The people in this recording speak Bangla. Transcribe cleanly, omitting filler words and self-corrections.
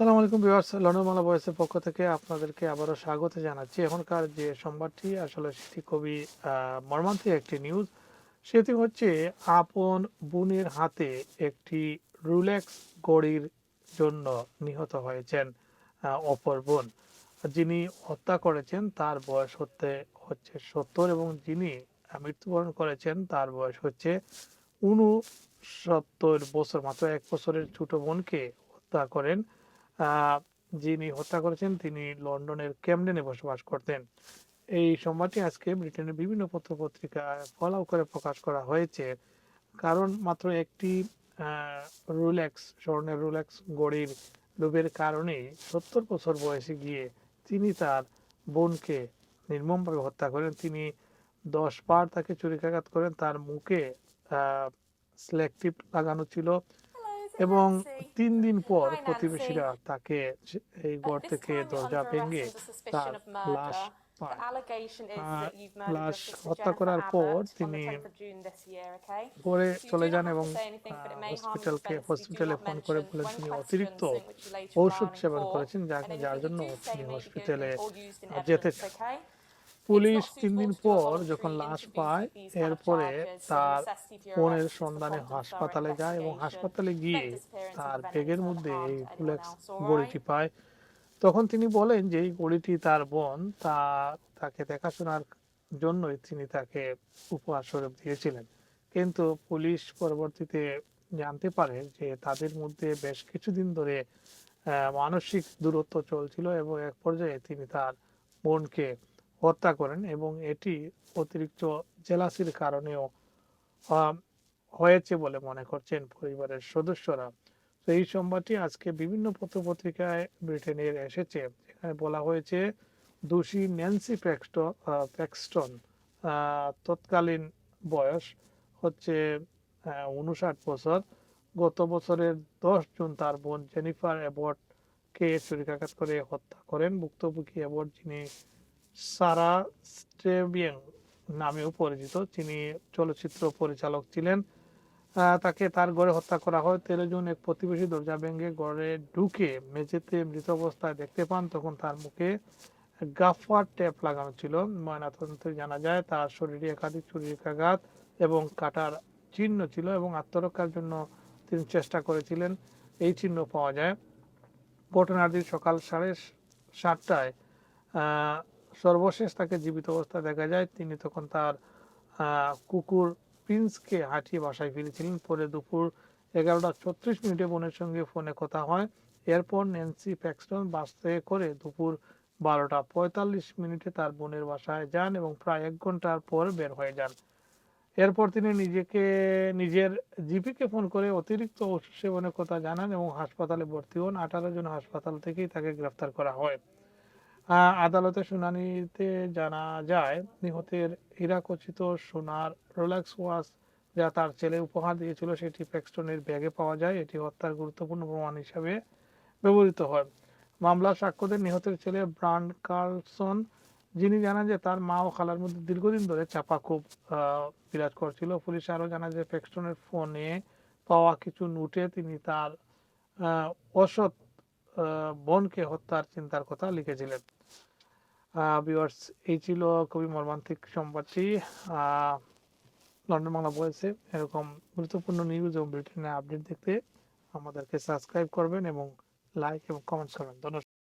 আসসালামু আলাইকুম ভিউয়ার্স, লন্ডন বাংলা ভয়েসের পক্ষ থেকে আপনাদেরকে আবারও স্বাগত জানাচ্ছি। এখনকার যে সংবাদটি আসলে সেটি খুবই মর্মান্তিক একটি নিউজ। সেটি হচ্ছে আপন বোনের হাতে একটি রোলেক্স ঘড়ির জন্য নিহত হয়েছেন অপর বোন। যিনি হত্যা করেছেন তার বয়স হচ্ছে 70 এবং যিনি মৃত্যুবরণ করেছেন তার বয়স হচ্ছে 69 বছর। মাত্র 1 বছরের ছোট বোনকে হত্যা করেন। আহ, যিনি হত্যা করেছেন তিনি লন্ডনের ক্যামডেনে বসবাস করতেন। এই সংবাদটি আজকে ব্রিটেনের বিভিন্ন পত্র-পত্রিকায় ফলাও করে প্রকাশ করা হয়েছে। কারণ মাত্র একটি স্বর্ণের রোলেক্স ঘড়ির লোভের কারণেই 70 বছর বয়সে গিয়ে তিনি তার বোনকে নির্মমভাবে হত্যা করেন। তিনি 10 বার তাকে ছুরিকাঘাত করেন। তার মুখে সিলেক্টিভ লাগানো ছিল Hello, is it এবং Nancy? 3 দিন পর Hi, Nancy. প্রতিবেশীরা তাকে এই ঘর This থেকে time you're দরজা under arrest ভেঙে under তার suspicion of লাশ murder. The পায়। allegation is R that you've murdered লাশ your sister হত্যা Jennifer করার পর Abbott on the তিনি 10th of June this year, okay? করে So you চলে do not যান have এবং to say anything, but it may harm your defence if you do হসপিটালে not ফোন করে mention বলেন when তিনি questioned অতিরিক্ত something which you later rely ঔষধ on in সেবন court, করেছেন, and যার anything that জন্য you do say তিনি may be good হসপিটালে or used in যেতে evidence, চান। okay? It's পুলিশ not তিন suitable দিন to do a পর যখন voluntary লাশ interviews পায় with these kind of এরপরে charges, so the তার necessity for your বোনের arrest is for সন্ধানে prompt and thorough হাসপাতালে যায় এবং investigation. হাসপাতালে গিয়ে Prevent disappearance and তার prevent any ব্যাগের further মধ্যে harm এই to anyone Rolex else, all right? ঘড়িটি পায়। তখন তিনি বলেন যে এই ঘড়িটি তার বোন তাকে দেখাশোনার জন্যই তিনি তাকে উপহার স্বরূপ দিয়েছিলেন। কিন্তু পুলিশ পরবর্তীতে জানতে পারে যে তাদের মধ্যে বেশ কিছুদিন ধরে মানসিক দূরত্ব চলছিল এবং এক পর্যায়ে তিনি তার বোনকে হত্যা করেন এবং এটি অতিরিক্ত জেলাসির কারণেও আহ, হয়েছে বলে মনে করছেন পরিবারের সদস্যরা। তো এই সংবাদটি আজকে বিভিন্ন পত্রপত্রিকায় ব্রিটেনের এসেছে, যেখানে বলা হয়েছে দোষী ন্যান্সি প্যাক্সটন তৎকালীন বয়স হচ্ছে 59 বছর। গত বছরের 10 জুন তার বোন জেনিফার অ্যাবটকে ছুরিকাঘাত করে হত্যা করেন। ভুক্তভোগী অ্যাবট, যিনি সারা স্ট্রেবিয়াং নামেও পরিচিত, তিনি চলচ্চিত্র পরিচালক ছিলেন। তাকে তার ঘরে হত্যা করা হয়। 13 জুন এক প্রতিবেশী দরজা ভেঙে ঘরে ঢুকে মেঝেতে মৃত অবস্থায় দেখতে পান। তখন তার মুখে গাফার টেপ লাগানো ছিল। ময়নাতদন্তে জানা যায় তার শরীরে একাধিক ছুরিকাঘাত এবং কাটার চিহ্ন ছিল এবং আত্মরক্ষার জন্য তিনি চেষ্টা করেছিলেন, এই চিহ্ন পাওয়া যায়। ঘটনার দিন সকাল 7:30টায় সর্বশেষ তাকে জীবিত অবস্থায় দেখা যায়। তিনি তখন তার কুকুর প্রিন্সকে হাঁটিয়ে বাসায় ফিরেছিলেন। পরে দুপুর 11টা 36 মিনিটে বোনের সঙ্গে ফোনে কথা হয়। এরপর ন্যান্সি প্যাক্সটন বাসে করে দুপুর 12টা 45 মিনিটে তার বোনের বাসায় যান এবং প্রায় 1 ঘন্টার পর বের হয়ে যান। এরপর তিনি নিজের জিপিকে ফোন করে অতিরিক্ত ওষুধ সেবনের কথা জানান এবং হাসপাতালে ভর্তি হন। 18 জন হাসপাতাল থেকেই তাকে গ্রেফতার করা হয়। আদালতে শুনানিতে জানা যায় নিহতের হীরাখচিত সোনার রোলেক্স ওয়াচ যা তার ছেলে উপহার দিয়েছিল সেটি প্যাক্সটনের ব্যাগে পাওয়া যায়। এটি হত্যার গুরুত্বপূর্ণ প্রমাণ হিসাবে ব্যবহৃত হয়। মামলার সাক্ষ্য দেন নিহতের ছেলে ব্রান্ড কার্লসন, যিনি জানান যে তার মা ও খালার মধ্যে দীর্ঘদিন ধরে চাপা ক্ষোভ বিরাজ করছিল। পুলিশ আরও জানায় যে প্যাক্সটনের ফোনে পাওয়া কিছু নোটে তিনি তার অসৎ বোনকে হত্যার চিন্তার কথা লিখেছিলেন। ভিউয়ার্স, এই ছিল খুবই মর্মান্তিক সংবাদটি। লন্ডন বাংলা বলেছে এরকম গুরুত্বপূর্ণ নিউজ এবং ব্রিটেনের আপডেট দেখতে আমাদেরকে সাবস্ক্রাইব করবেন এবং লাইক এবং কমেন্টস করবেন। ধন্যবাদ।